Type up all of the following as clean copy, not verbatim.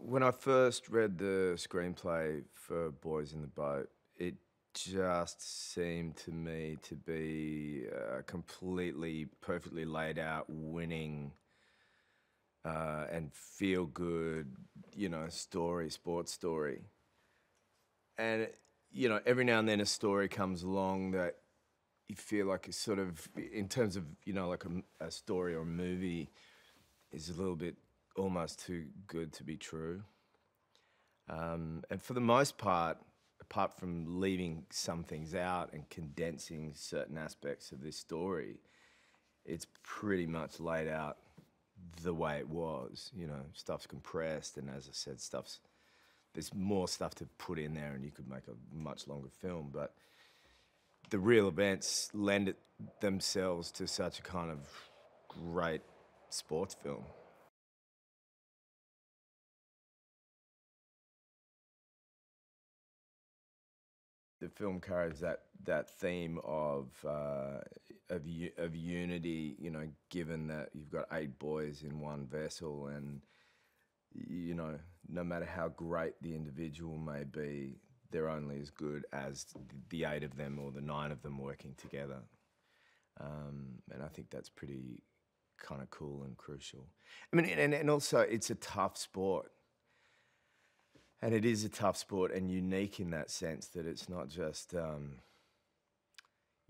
when I first read the screenplay for Boys in the Boat, it just seemed to me to be a completely, perfectly laid out, winning and feel good, story, sports story. And, every now and then a story comes along that you feel like it's sort of, in terms of, like a story or a movie, is a little bit almost too good to be true. And for the most part, apart from leaving some things out and condensing certain aspects of this story, it's pretty much laid out the way it was. Stuff's compressed, and as I said, there's more stuff to put in there, and you could make a much longer film. But the real events lend themselves to such a kind of great sports film. The film carries that theme of unity. Given that you've got 8 boys in one vessel, and no matter how great the individual may be, they're only as good as the 8 of them or the 9 of them working together. And I think that's pretty kind of cool and crucial. I mean, and also it's a tough sport. And it is a tough sport, and unique in that sense that it's not just,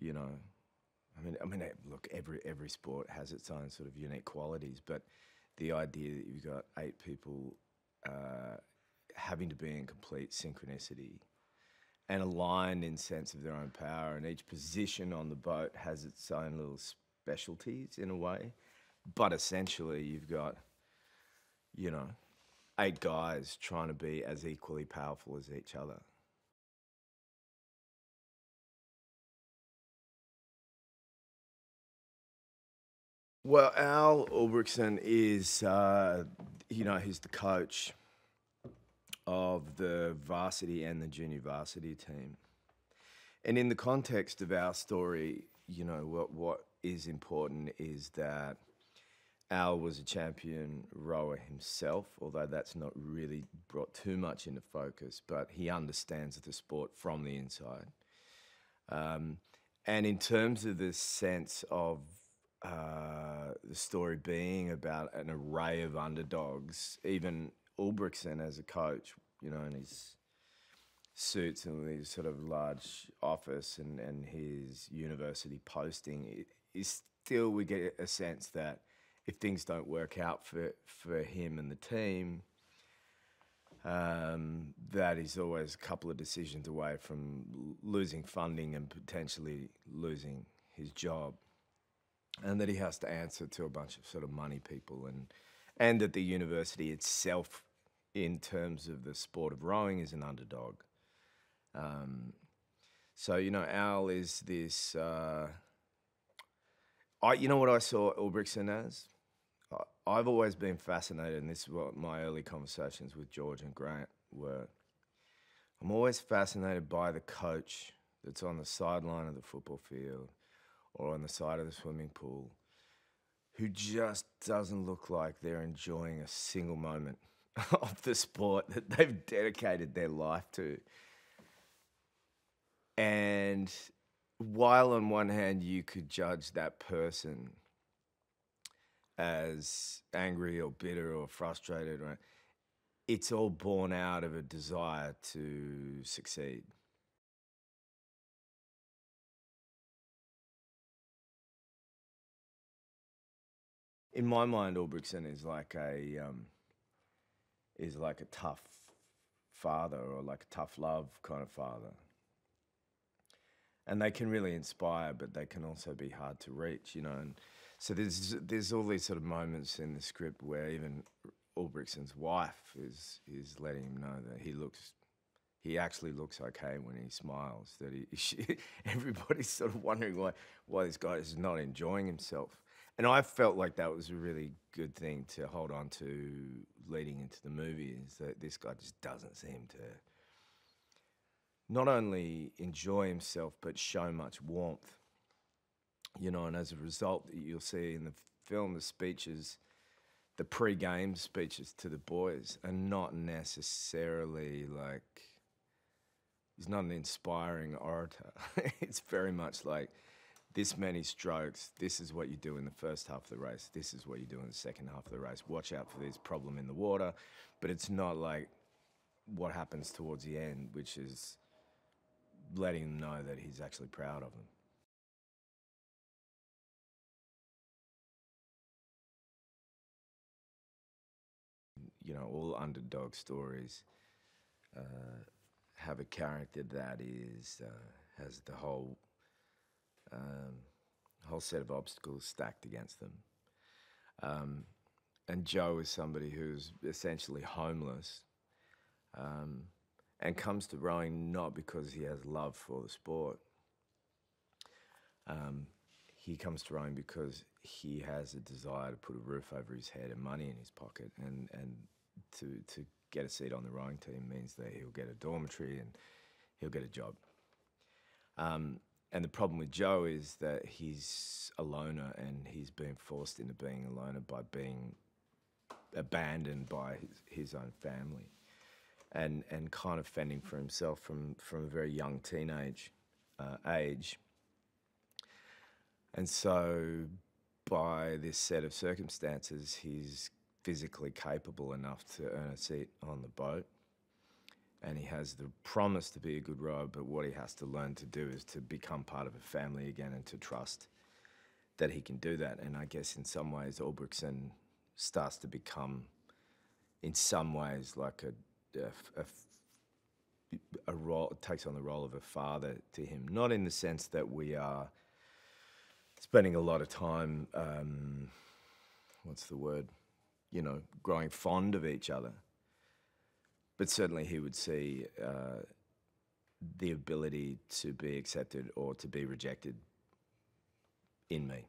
look, every sport has its own sort of unique qualities, but the idea that you've got 8 people having to be in complete synchronicity and aligned in sense of their own power, and each position on the boat has its own little specialties in a way, but essentially you've got, 8 guys trying to be as equally powerful as each other. Well, Al Ulbrickson is, he's the coach of the varsity and the junior varsity team. And in the context of our story, what is important is that Al was a champion rower himself, although that's not really brought too much into focus, but he understands the sport from the inside. And in terms of the sense of the story being about an array of underdogs, even Ulbrickson as a coach, in his suits and his sort of large office and his university posting, is still, we get a sense that if things don't work out for him and the team, that he's always a couple of decisions away from losing funding and potentially losing his job, and that he has to answer to a bunch of sort of money people, and that the university itself, in terms of the sport of rowing, is an underdog. So, Al is this... what I saw Ulbrickson as? I've always been fascinated, and this is what my early conversations with George and Grant were. I'm always fascinated by the coach that's on the sideline of the football field or on the side of the swimming pool who just doesn't look like they're enjoying a single moment of the sport that they've dedicated their life to. And while on one hand you could judge that person as angry or bitter or frustrated, right, it's all born out of a desire to succeed. In my mind, Ulbrickson is like a tough father, or like a tough love kind of father. And they can really inspire, but they can also be hard to reach, And so there's all these sort of moments in the script where even Ulbrickson's wife is letting him know that he actually looks okay when he smiles. That everybody's sort of wondering why this guy is not enjoying himself. And I felt like that was a really good thing to hold on to leading into the movie, is that this guy just doesn't seem to not only enjoy himself, but show much warmth. And as a result, you'll see in the film, the speeches the pre-game speeches to the boys are not necessarily like, he's not an inspiring orator. It's very much like, this many strokes, this is what you do in the first half of the race, this is what you do in the second half of the race, watch out for this problem in the water. But it's not like what happens towards the end, which is letting them know that he's actually proud of them. You know, all underdog stories have a character that is has the whole set of obstacles stacked against them. And Joe is somebody who's essentially homeless and comes to rowing not because he has love for the sport. He comes to rowing because he has a desire to put a roof over his head and money in his pocket, and to get a seat on the rowing team means that he'll get a dormitory and he'll get a job. And the problem with Joe is that he's a loner, and he's been forced into being a loner by being abandoned by his own family, and kind of fending for himself from a very young teenage age. And so by this set of circumstances, he's physically capable enough to earn a seat on the boat. And he has the promise to be a good rower, but what he has to learn to do is to become part of a family again and to trust that he can do that. And I guess in some ways, Ulbrickson starts to become, in some ways, like a role, takes on the role of a father to him. Not in the sense that we are spending a lot of time, what's the word, you know, growing fond of each other. But certainly he would see the ability to be accepted or to be rejected in me.